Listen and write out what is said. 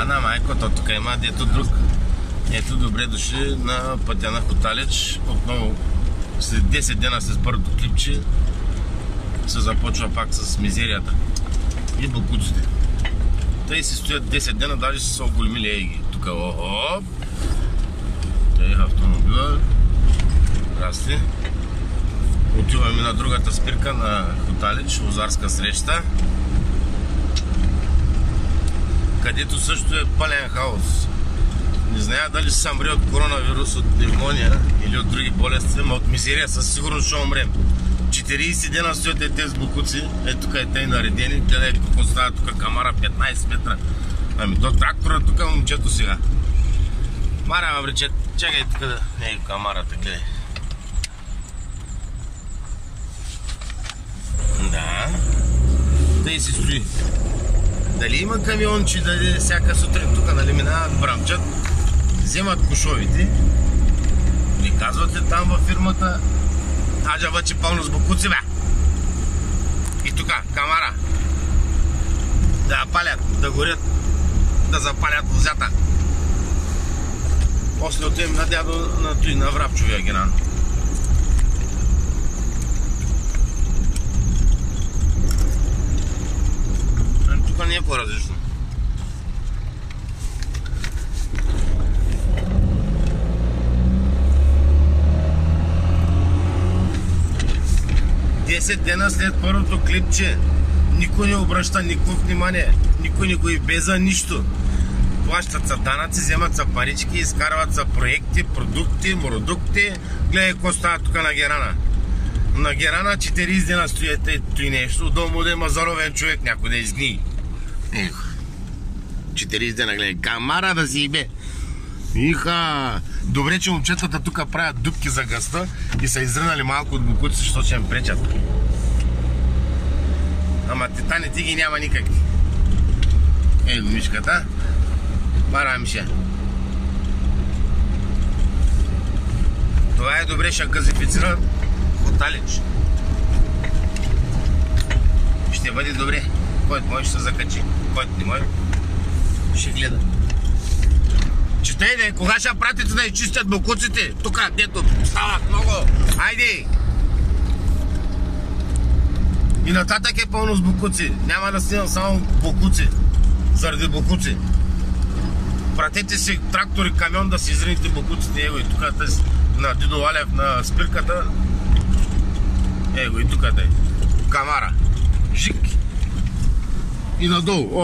Ана, майко, то тук има дето друг. Ето, добре дошли на пътя на Хоталич. Отново, след 10 дена с бърдото клипче, се започва пак с мизерията и бокуците. Тъй си стоят 10 дена, даже са оголемили ейги. Тук, оп! Тъй автомобила. Здрасти. Отиваме на другата спирка на Хоталич, лозарска среща, където също е пълен хаос. Не зная дали ще се умре от коронавирус, от пневмония или от други болести, но от мизерия със сигурност ще умрем. 40 дена стоят тези бокуци, тук е те наредени, гледай какво става тук, камара 15 метра. Ами то трактора тук е момчето сега. Маря, мабриче, чакай тук да... камарата, гледай. Да, тъй си стои. Дали има камиончи, дали всяка сутрин тук, нали минават, брамчат, вземат кошовите, ни казвате там във фирмата, аджа бъче пълно с бокуци, бе! И тук, камара, да палят, да горят, да запалят лозята. После отивам на дядо, на Врабчовия генан. Тук не е по-различно. Десет дена след първото клипче, никой не обръща никакво внимание, никой не го и беза нищо. Плащат са данъци, вземат са парички, изкарват са проекти, продукти, мородукти. Гледай какво става тук на Герана. На Герана 40 дена стоите и нещо, долу да има заровен човек, някой да изгни. 40 дена, гледай, камара да си ибе. Иха! Добре, че момчетата тук правят дупки за гъста и са изринали малко от бокуци, защото ще им пречат. Ама титаните ги няма никакви. Ето мишката. Мара миша. Това е добре, ще газифицира Хоталич. Ще бъде добре. Който може ще се закачи, който не може ще гледа. Четей, кога ще пратите да изчистят бокуците? Тук, дето стават много. Хайде! И нататък е пълно с бокуци. Няма да снимам само бокуци. Заради бокуци. Пратете си трактор и камион да си изрините бокуците. Его и тук на Дидо Валев на спирката. Его и тук е. Камара. Жик. И надолу.